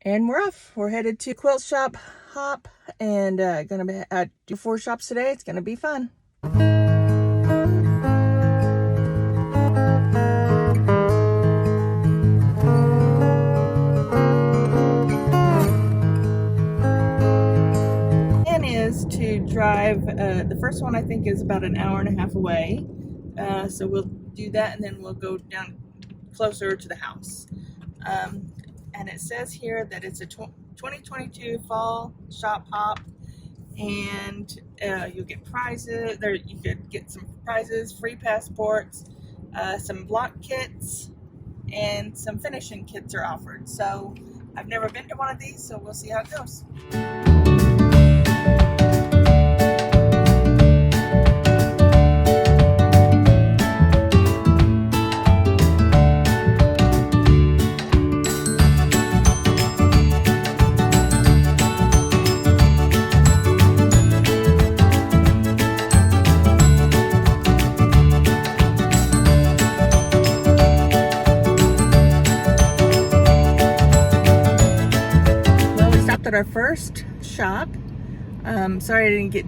And we're off. We're headed to Quilt Shop Hop and gonna be do 4 shops today. It's gonna be fun. Plan is to drive. The first one I think is about an hour and a half away. So we'll do that and then we'll go down closer to the house. And it says here that it's a 2022 fall shop hop, and you'll get prizes there. You could get some prizes, free passports, some block kits, and some finishing kits are offered. So I've never been to one of these, so we'll see how it goes. At our first shop. Sorry I didn't get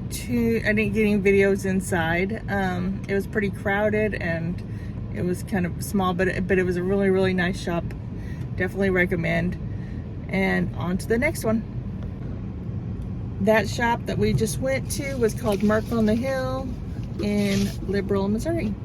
any videos inside. It was pretty crowded and it was kind of small, but it was a really nice shop. Definitely recommend. And on to the next one. That shop that we just went to was called Merc on the Hill in Liberal, Missouri.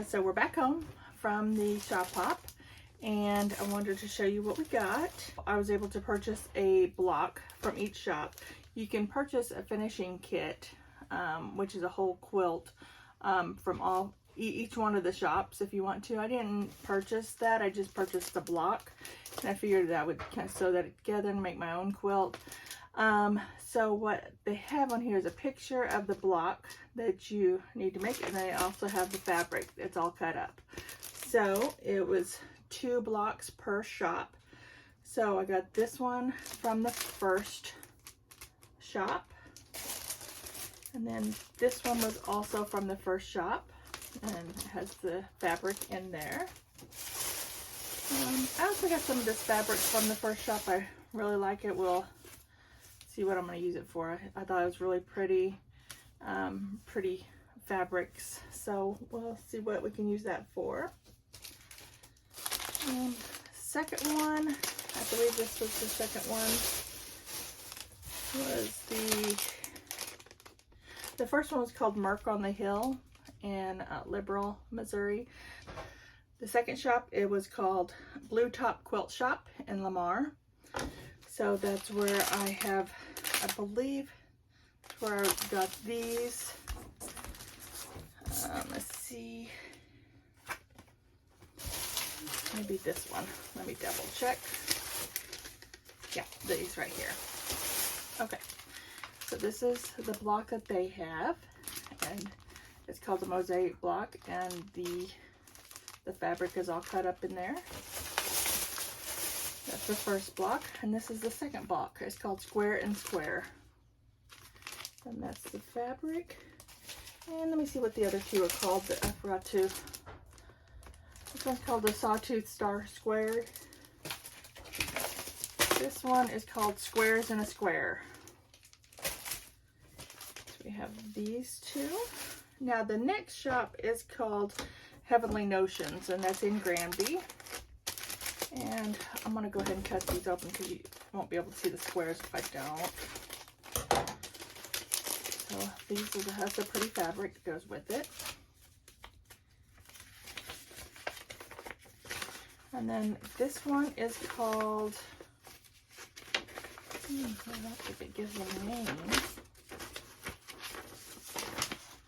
So we're back home from the shop hop and I wanted to show you what we got. I was able to purchase a block from each shop. You can purchase a finishing kit, which is a whole quilt from each one of the shops if you want to. I didn't purchase that, I just purchased the block and I figured that I would kind of sew that together and make my own quilt. So what they have on here is a picture of the block that you need to make, and they also have the fabric. It's all cut up. So it was 2 blocks per shop. So I got this one from the first shop, and then this one was also from the first shop, and it has the fabric in there. I also got some of this fabric from the first shop. I really like it. We'll see what I'm going to use it for. I thought it was really pretty fabrics, so we'll see what we can use that for. Second one, I believe this was the second one, was the first one was called Merc on the Hill, in Liberal, Missouri. The second shop, it was called Blue Top Quilt Shop in Lamar. So that's where I have, I believe, where I got these. Let's see. Maybe this one. Let me double check. Yeah, these right here. Okay. So this is the block that they have, and it's called the mosaic block, and the fabric is all cut up in there. That's the first block, and this is the second block. It's called Square and Square. And that's the fabric. And let me see what the other two are called that I forgot to. This one's called the Sawtooth Star Squared. This one is called Squares in a Square. So we have these two. Now the next shop is called Heavenly Notions, and that's in Granby. And I'm going to go ahead and cut these open because you won't be able to see the squares if I don't. So that's a pretty fabric that goes with it. And then this one is called, I don't know if it gives a name.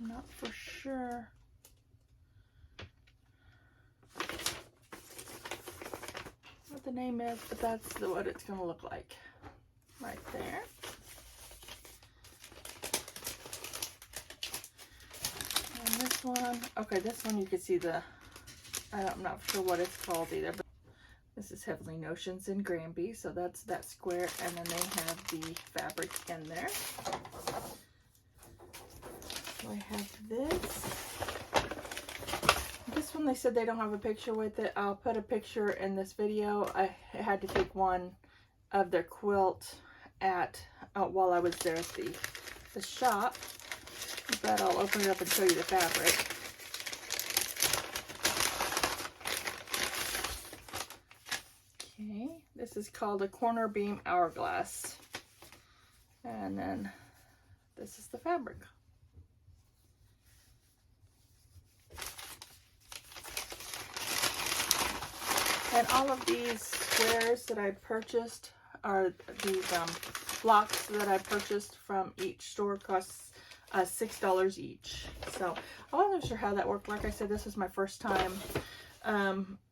I'm not for sure. What the name is, but that's what it's going to look like right there. And this one, okay, this one you can see I'm not sure what it's called either, but this is Heavenly Notions in Granby, so that's that square, and then they have the fabric in there. So I have this. This one, they said they don't have a picture with it. I'll put a picture in this video. I had to take one of their quilt while I was there at the shop, but I'll open it up and show you the fabric. Okay, this is called a corner beam hourglass, and then this is the fabric. And all of these squares that I purchased are these blocks that I purchased from each store, costs $6 each. So I wasn't sure how that worked. Like I said, this is my first time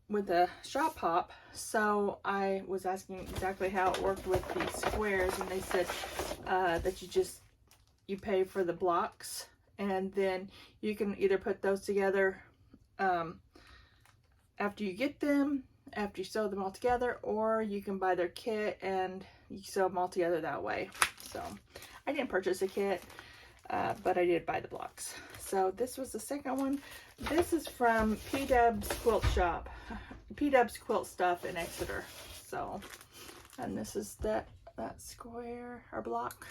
with the Shop Hop, so I was asking exactly how it worked with these squares, and they said that you pay for the blocks, and then you can either put those together after you get them, after you sew them all together, or you can buy their kit and you sew them all together that way. So I didn't purchase a kit, but I did buy the blocks. So this was the second one. This is from P-Dub's Quilt Shop, P-Dub's Quilt Stuff in Exeter. So, and this is that square or block.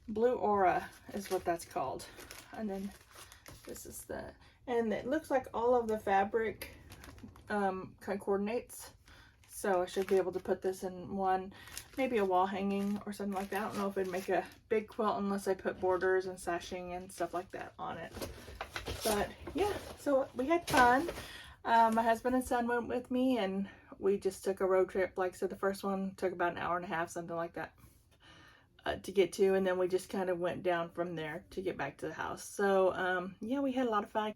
Blue Aura is what that's called. And then this is and it looks like all of the fabric coordinates, so I should be able to put this in one, maybe a wall hanging or something like that. I don't know if it'd make a big quilt unless I put borders and sashing and stuff like that on it. But yeah, so we had fun. My husband and son went with me, and we just took a road trip. Like I said, the first one took about an hour and a half, something like that, to get to, and then we just kind of went down from there to get back to the house. So yeah, we had a lot of fun.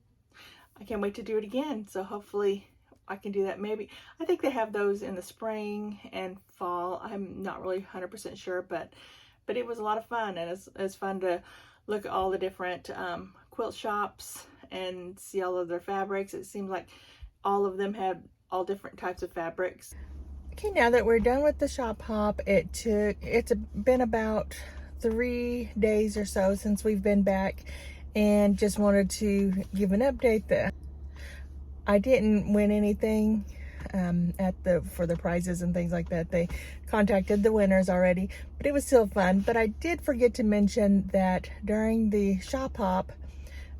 I can't wait to do it again, so hopefully I can do that. Maybe, I think they have those in the spring and fall. I'm not really 100% sure, but it was a lot of fun, and it's fun to look at all the different quilt shops and see all of their fabrics. It seems like all of them had all different types of fabrics. Okay, now that we're done with the Shop Hop, it's been about 3 days or so since we've been back, and just wanted to give an update that I didn't win anything for the prizes and things like that. They contacted the winners already, but it was still fun. But I did forget to mention that during the Shop Hop,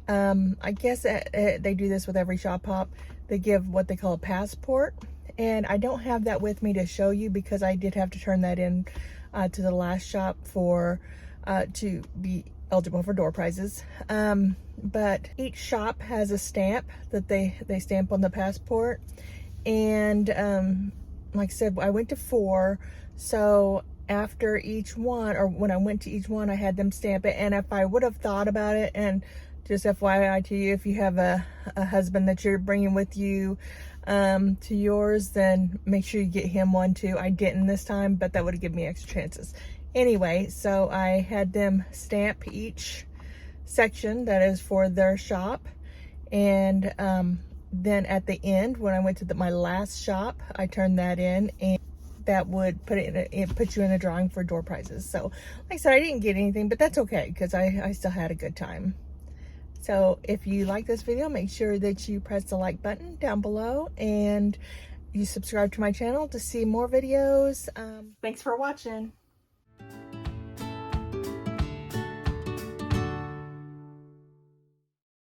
I guess they do this with every Shop Hop, they give what they call a passport, and I don't have that with me to show you because I did have to turn that in to the last shop for to be eligible for door prizes. But each shop has a stamp that they stamp on the passport. And like I said, I went to 4. So after each one, or when I went to each one, I had them stamp it. And if I would have thought about it, and just FYI to you, if you have a husband that you're bringing with you to yours, then make sure you get him one too. I didn't this time, but that would have given me extra chances. Anyway, so I had them stamp each section that is for their shop. And then at the end, when I went to my last shop, I turned that in, and that would put you in a drawing for door prizes. So like I said, I didn't get anything, but that's okay, because I still had a good time. So if you like this video, make sure that you press the like button down below, and you subscribe to my channel to see more videos. Thanks for watching.